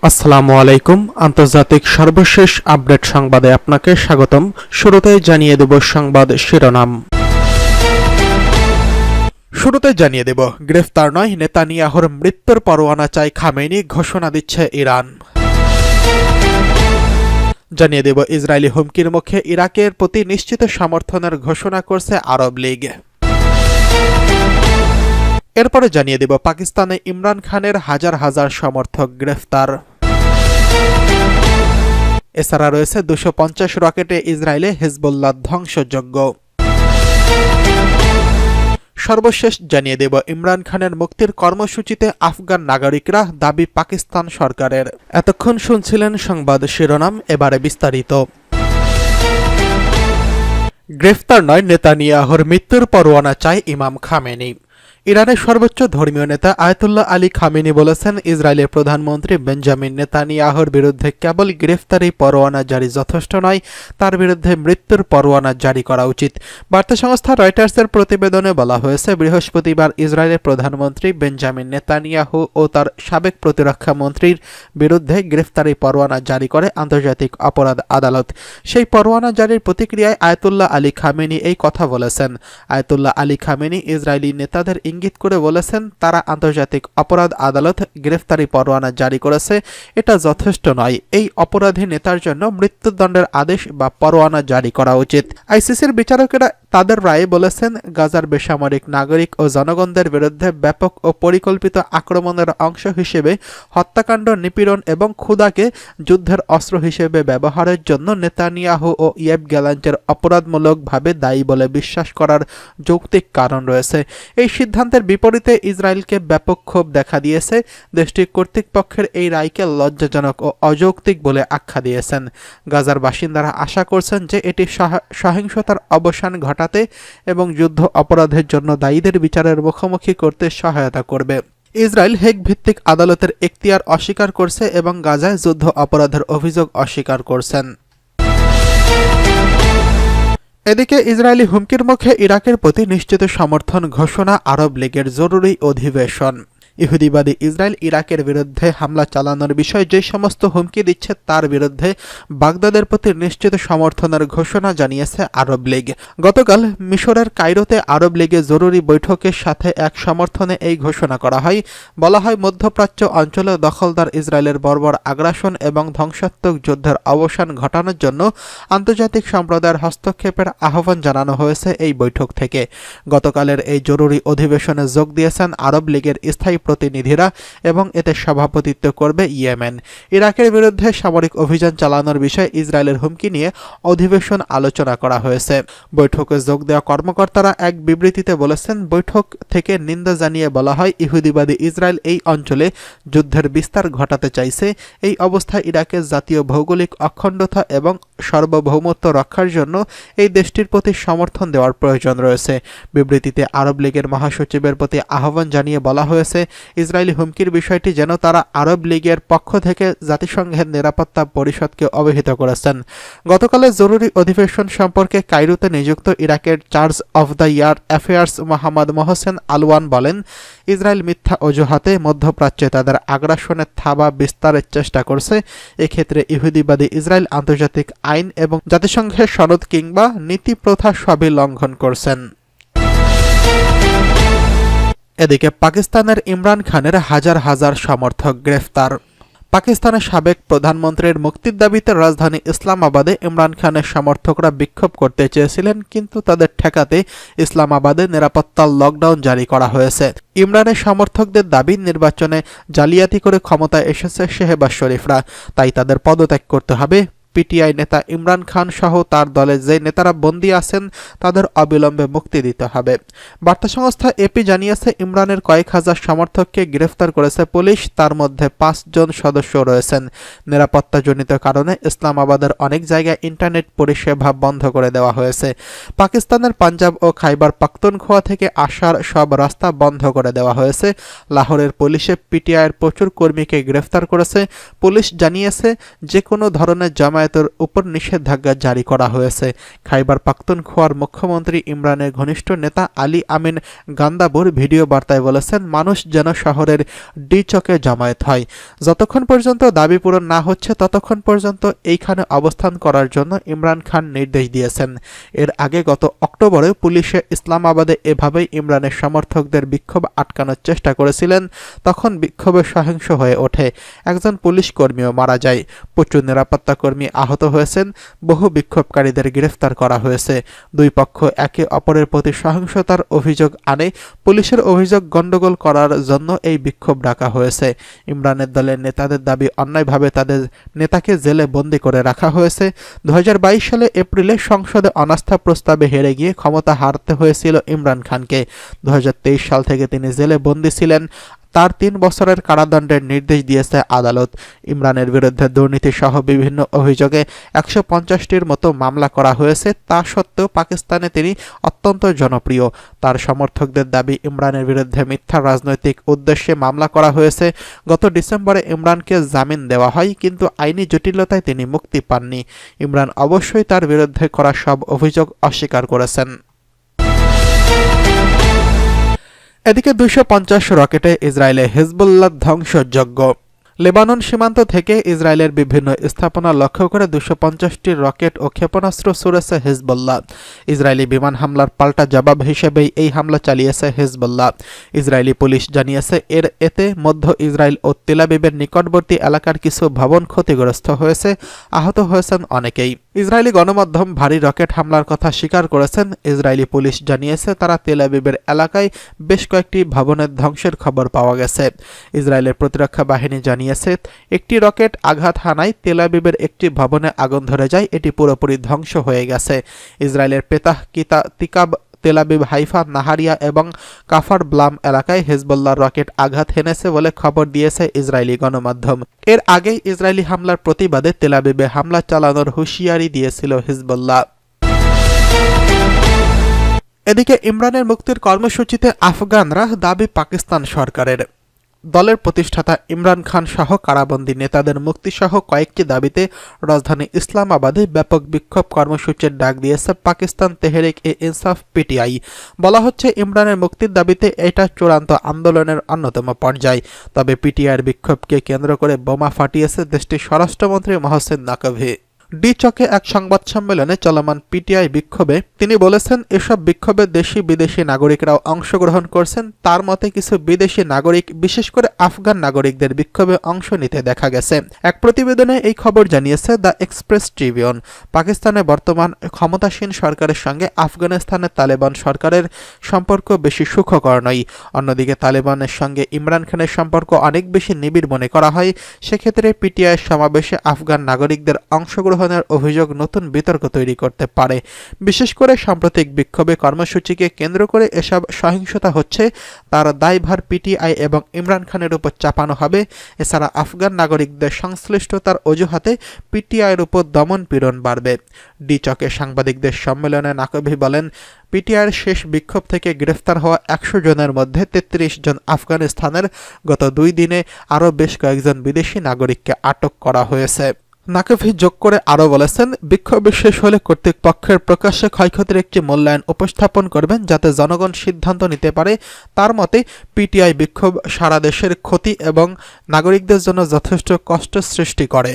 আসসালামু আলাইকুম। আন্তর্জাতিক সর্বশেষ আপডেট সংবাদে আপনাকে স্বাগতম। শুরুতেই জানিয়ে দেব সংবাদ শিরোনাম। গ্রেফতার নয়, নেতানিয়াহুর মৃত্যুর পরোয়ানা চাই খামেনি, ঘোষণা দিচ্ছে ইরান। জানিয়ে দেব ইসরায়েলি হুমকির মুখে ইরাকের প্রতি নিশ্চিত সমর্থনের ঘোষণা করছে আরব লীগ। এরপরে জানিয়ে দেব পাকিস্তানে ইমরান খানের হাজার হাজার সমর্থক গ্রেফতার। এছাড়া রয়েছে 250 রকেটে ইসরায়েলে হিজবুল্লাহ ধ্বংসযজ্ঞ। সর্বশেষ জানিয়ে দেব ইমরান খানের মুক্তির কর্মসূচিতে আফগান নাগরিকরা, দাবি পাকিস্তান সরকারের। এতক্ষণ শুনছিলেন সংবাদ শিরোনাম, এবারে বিস্তারিত। গ্রেফতার নয়, নেতানিয়াহুর মৃত্যুর পরোয়ানা চায় ইমাম খামেনি। ইরানের সর্বোচ্চ ধর্মীয় নেতা আয়াতুল্লাহ আলী খামেনি বলেছেন, ইসরায়েলের প্রধানমন্ত্রী বেঞ্জামিন নেতানিয়াহুর বিরুদ্ধে কেবল গ্রেফতারি পরোয়ানা জারি যথেষ্ট নয়, তার বিরুদ্ধে মৃত্যুর পরোয়ানা জারি করা উচিত। বার্তা সংস্থা রয়টার্সের প্রতিবেদনে বলা হয়েছে, বৃহস্পতিবার ইসরায়েলের প্রধানমন্ত্রী বেঞ্জামিন নেতানিয়াহু ও তার সাবেক প্রতিরক্ষা মন্ত্রীর বিরুদ্ধে গ্রেফতারি পরোয়ানা জারি করে আন্তর্জাতিক অপরাধ আদালত। সেই পরোয়ানা জারির প্রতিক্রিয়ায় আয়াতুল্লাহ আলী খামেনি এই কথা বলেছেন। আয়াতুল্লাহ আলী খামেনি ইসরায়েলি নেতাদের ইঙ্গিত করে বলেছেন, তারা আন্তর্জাতিক অপরাধ আদালত গ্রেফতারি পরোয়ানা জারি করেছে, এটা যথেষ্ট নয়। এই অপরাধী নেতার জন্য মৃত্যুদণ্ডের আদেশ বা পরোয়ানা জারি করা উচিত। আইসিসির বিচারকেরা তাদের রায়ে বলেছেন, গাজার বেসামরিক নাগরিক ও জনগণদের বিরুদ্ধে ব্যাপক ও পরিকল্পিত আক্রমণের অংশ হিসেবে হত্যাকাণ্ড, নিপীড়ন এবং ক্ষুধাকে যুদ্ধের অস্ত্র হিসেবে ব্যবহারের জন্য নেতানিয়াহু ও ইয়েভ গ্যালান্টের অপরাধমূলকভাবে দায়ী বলে বিশ্বাস করার যৌক্তিক কারণ রয়েছে। এই সিদ্ধান্তের বিপরীতে ইসরায়েলকে ব্যাপক ক্ষোভ দেখা দিয়েছে। দেশটির কর্তৃপক্ষের এই রায়কে লজ্জাজনক ও অযৌক্তিক বলে আখ্যা দিয়েছেন। গাজার বাসিন্দারা আশা করছেন যে এটি সহিংসতার অবসান ঘটাতে এবং যুদ্ধ অপরাধের জন্য দায়ীদের বিচারের মুখোমুখি করতে সহায়তা করবে। ইসরায়েল হেগ ভিত্তিক আদালতের এখতিয়ার অস্বীকার করছে এবং গাজায় যুদ্ধ অপরাধের অভিযোগ অস্বীকার করছেন। এদিকে ইসরায়েলি হুমকির মুখে ইরাকের প্রতি নিশ্চিত সমর্থন ঘোষণা, আরব লীগের জরুরি অধিবেশন। ইহুদিবাদী ইসরায়েল ইরাকের বিরুদ্ধে হামলা চালানোর বিষয়ে যে সমস্ত হুমকি দিচ্ছে তার বিরুদ্ধে বাগদাদের প্রতি নিশ্চিত সমর্থনের ঘোষণা জানিয়েছে আরব লীগ। গতকাল মিশরের কায়রোতে আরব লীগের জরুরি বৈঠকের সাথে এক সমর্থনে এই ঘোষণা করা হয়। বলা হয়, মধ্যপ্রাচ্য অঞ্চলে দখলদার ইসরায়েলের বর্বর আগ্রাসন এবং ধ্বংসাত্মক যুদ্ধের অবসান ঘটানোর জন্য আন্তর্জাতিক সম্প্রদায়ের হস্তক্ষেপের আহ্বান জানানো হয়েছে এই বৈঠক থেকে। গতকালের এই জরুরি অধিবেশনে যোগ দিয়েছেন আরব লীগের স্থায়ী প্রতিনিধিরা এবং এতে সভাপতিত্ব করবে ইয়েমেন। ইরাকের বিরুদ্ধে সামরিক অভিযান চালানোর বিষয়ে ইসরায়েলের হুমকি নিয়ে অধিবেশন আলোচনা করা হয়েছে। বৈঠকে যোগ দেওয়া কর্মকর্তারা এক বিবৃতিতে বলেছেন, বৈঠক থেকে নিন্দা জানিয়ে বলা হয়, ইহুদিবাদী ইসরায়েল এই অঞ্চলে যুদ্ধের বিস্তার ঘটাতে চাইছে। এই অবস্থায় ইরাকের জাতীয় ভৌগোলিক অখণ্ডতা এবং সার্বভৌমত্ব রক্ষার জন্য এই দেশটির প্রতি সমর্থন দেওয়ার প্রয়োজন রয়েছে। বিবৃতিতে আরব লীগের মহাসচিবের প্রতি আহ্বান জানিয়ে বলা হয়েছে, ইসরায়েলি হুমকির বিষয়টি যেন তারা আরব লীগের পক্ষ থেকে জাতিসংঘের নিরাপত্তা পরিষদকে অবহিত করেছেন। গতকালের জরুরি অধিবেশন সম্পর্কে কায়রোতে নিযুক্ত ইরাকের charge of the year affairs Mohammed Mohsen Alwan বলেন, ইসরায়েল মিথ্যা অজুহাতে মধ্যপ্রাচ্যে তাদের আগ্রাসনের থাবা বিস্তারের চেষ্টা করছে। এক্ষেত্রে ইহুদিবাদী ইসরায়েল আন্তর্জাতিক আইন এবং জাতিসংঘের সনদ কিংবা নীতি প্রথা সবই লঙ্ঘন করছেন। এদিকে পাকিস্তানের ইমরান খানের হাজার হাজার সমর্থক গ্রেফতার। পাকিস্তানের সাবেক প্রধানমন্ত্রীর মুক্তির দাবিতে রাজধানী ইসলামাবাদে ইমরান খানের সমর্থকরা বিক্ষোভ করতে চেয়েছিলেন, কিন্তু তাদের ঠেকাতে ইসলামাবাদে নিরাপত্তা লকডাউন জারি করা হয়েছে। ইমরানের সমর্থকদের দাবি, নির্বাচনে জালিয়াতি করে ক্ষমতায় এসেছে শেহবাজ শরীফরা, তাই তাদের পদত্যাগ করতে হবে। পিটিআই নেতা ইমরান খান সহ তার দলে যে নেতারা বন্দী আছেন তাদের অবিলম্বে মুক্তি দিতে হবে। বার্তা সংস্থা এপি জানিয়েছে, ইমরানের কয়েক হাজার সমর্থককে গ্রেফতার করেছে পুলিশ, তার মধ্যে 5 জন সদস্য রয়েছেন। নিরাপত্তাজনিত কারণে ইসলামাবাদের অনেক জায়গায় ইন্টারনেট পরিষেবা বন্ধ করে দেওয়া হয়েছে। পাকিস্তানের পাঞ্জাব ও খাইবার পাখতুনখোয়া থেকে আসার সব রাস্তা বন্ধ করে দেওয়া হয়েছে। লাহোরের পুলিশে পিটিআইয়ের প্রচুর কর্মীকে গ্রেফতার করেছে। পুলিশ জানিয়েছে, যে কোনো ধরনের জমায়েত জামায়াতের উপর নিষেধাজ্ঞা জারি করা হয়েছে। খাইবার পাখতুনখোয়ার মুখ্যমন্ত্রী ইমরানের ঘনিষ্ঠ নেতা আলী আমিন গান্দাবুর ভিডিও বার্তায় বলেছেন, মানুষ যেন শহরের ডি চকে জমায়েত হয়। যতক্ষণ পর্যন্ত দাবি পূরণ না হচ্ছে ততক্ষণ পর্যন্ত এইখানে অবস্থান করার জন্য ইমরান খান নির্দেশ দিয়েছেন। এর আগে গত অক্টোবরে পুলিশে ইসলামাবাদে এভাবেই ইমরানের সমর্থকদের বিক্ষোভ আটকানোর চেষ্টা করেছিলেন। তখন বিক্ষোভে সহিংস হয়ে ওঠে, একজন পুলিশ কর্মীও মারা যায়, প্রচুর নিরাপত্তা কর্মী আহত হয়েছেন, বহু বিক্ষোভকারীদের গ্রেফতার করা হয়েছে। দুই পক্ষ একে অপরের প্রতি সহিংসতার অভিযোগ আনে। পুলিশের অভিযোগ গণ্ডগোল করার জন্য এই বিক্ষোভ ডাকা হয়েছে। ইমরানের দলের নেতাদের দাবি, অন্যায়ভাবে তাদের নেতাকে জেলে বন্দী করে রাখা হয়েছে। 2022 সালে এপ্রিলে সংসদে অনাস্থা প্রস্তাবে হেরে গিয়ে ক্ষমতা হারতে হয়েছিল ইমরান খানকে। 2023 সাল থেকে তিনি জেলে বন্দী ছিলেন। তার 3 বছরের কারাদণ্ডের নির্দেশ দিয়েছে আদালত। ইমরানের বিরুদ্ধে দুর্নীতি সহ বিভিন্ন অভিযোগে 150টির মতো মামলা করা হয়েছে। তা সত্ত্বেও পাকিস্তানে তিনি অত্যন্ত জনপ্রিয়। তার সমর্থকদের দাবি, ইমরানের বিরুদ্ধে মিথ্যা রাজনৈতিক উদ্দেশ্যে মামলা করা হয়েছে। গত ডিসেম্বরে ইমরানকে জামিন দেওয়া হয়, কিন্তু আইনি জটিলতায় তিনি মুক্তি পাননি। ইমরান অবশ্যই তার বিরুদ্ধে করা সব অভিযোগ অস্বীকার করেছেন। এদিকে 250 রকেটে ইসরায়েলে হিজবুল্লাহ ধ্বংসযজ্ঞ। লেবানন সীমান্ত থেকে ইসরায়েলের বিভিন্ন স্থাপনা লক্ষ্য করে 250টি রকেট ও ক্ষেপণাস্ত্র ছুড়েছে হিজবুল্লাহ। ইসরায়েলি বিমান হামলার পাল্টা জবাব হিসেবেই এই হামলা চালিয়েছে হিজবুল্লাহ। ইসরায়েলি পুলিশ জানিয়েছে, এতে মধ্য ইসরায়েল ও তেল আবিবের নিকটবর্তী এলাকার কিছু ভবন ক্ষতিগ্রস্ত হয়েছে, আহত হয়েছেন অনেকেই। ইসরায়েলি গণমাধ্যম ভারী রকেট হামলার কথা স্বীকার করেছেন। ইসরায়েলি পুলিশ জানিয়েছে, তারা তেল আবিবের এলাকায় বেশ কয়েকটি ভবনের ধ্বংসের খবর পাওয়া গেছে। ইসরায়েলের প্রতিরক্ষা বাহিনী জানিয়েছে, একটি রকেট আঘাত হানায় তেল আবিবের একটি ভবনে আগুন ধরে যায়, এটি পুরোপুরি ধ্বংস হয়ে গেছে। ইসরায়েলের পেতাহ তিকাব, তেল আবিব, হাইফা, নাহারিয়া এবং কাফার ব্লাম এলাকায় হিজবুল্লাহর রকেট আঘাত হেনেছে বলে খবর দিয়েছে ইসরায়েলি গণমাধ্যম। এর আগেই ইসরায়েলি হামলার প্রতিবাদে তেল আবিবে হামলা চালানোর হুঁশিয়ারি দিয়েছিল হিজবুল্লাহ। এদিকে ইমরানের মুক্তির কর্মসূচিতে আফগানরা, দাবি পাকিস্তান সরকারের। দলের প্রতিষ্ঠাতা ইমরান খান সহ কারাবন্দী নেতাদের মুক্তিসহ কয়েকটি দাবিতে রাজধানী ইসলামাবাদে ব্যাপক বিক্ষোভ কর্মসূচির ডাক দিয়েছে পাকিস্তান তেহরিক-ই-ইনসাফ পিটিআই। বলা হচ্ছে, ইমরানের মুক্তির দাবিতে এটা চূড়ান্ত আন্দোলনের অন্যতম পর্যায়। তবে পিটিআইয়ের বিক্ষোভকে কেন্দ্র করে বোমা ফাটিয়েছে দেশটির স্বরাষ্ট্রমন্ত্রী মহসিন নাকভি। ডি চকে এক সংবাদ সম্মেলনে চলমান পিটিআই বিক্ষোভে তিনি বলেছেন, এসব বিক্ষোভে দেশি বিদেশি নাগরিকরাও অংশগ্রহণ করছেন। তার মতে, কিছু বিদেশি নাগরিক, বিশেষ করে আফগান নাগরিকদের বিক্ষোভে অংশ নিতে দেখা গেছে। এক প্রতিবেদনে এই খবর জানিয়েছে দ্য এক্সপ্রেস ট্রিবিউন। পাকিস্তানে বর্তমান ক্ষমতাসীন সরকারের সঙ্গে আফগানিস্তানের তালেবান সরকারের সম্পর্ক বেশি সুখকর নয়। অন্যদিকে তালেবানের সঙ্গে ইমরান খানের সম্পর্ক অনেক বেশি নিবিড় মনে করা হয়। সেক্ষেত্রে পিটিআইয়ের সমাবেশে আফগান নাগরিকদের অংশগ্রহণের অভিযোগ নতুন বিতর্ক তৈরি করতে পারে। বিশেষ করে সাম্প্রতিক বিক্ষোভে কর্মসূচিকে কেন্দ্র করে এসব সহিংসতা হচ্ছে, তার দায়ভার পিটিআই এবং ইমরান খানের উপর চাপানো হবে। এছাড়া আফগান নাগরিকদের সংশ্লিষ্টতার অজুহাতে পিটিআইয়ের উপর দমন পীড়ন বাড়বে। ডি চকে সাংবাদিকদের সম্মেলনে নাকভি বলেন, পিটিআইয়ের শেষ বিক্ষোভ থেকে গ্রেফতার হওয়া 100 জনের মধ্যে 33 জন আফগানিস্তানের। গত 2 দিনে আরও বেশ কয়েকজন বিদেশি নাগরিককে আটক করা হয়েছে। নাকভি যোগ করে আরও বলেছেন, বিক্ষোভ শেষ হলে কর্তৃপক্ষের প্রকাশ্যে ক্ষয়ক্ষতির একটি মূল্যায়ন উপস্থাপন করবেন, যাতে জনগণ সিদ্ধান্ত নিতে পারে। তার মতে, পিটিআই বিক্ষোভ সারা দেশের ক্ষতি এবং নাগরিকদের জন্য যথেষ্ট কষ্ট সৃষ্টি করে।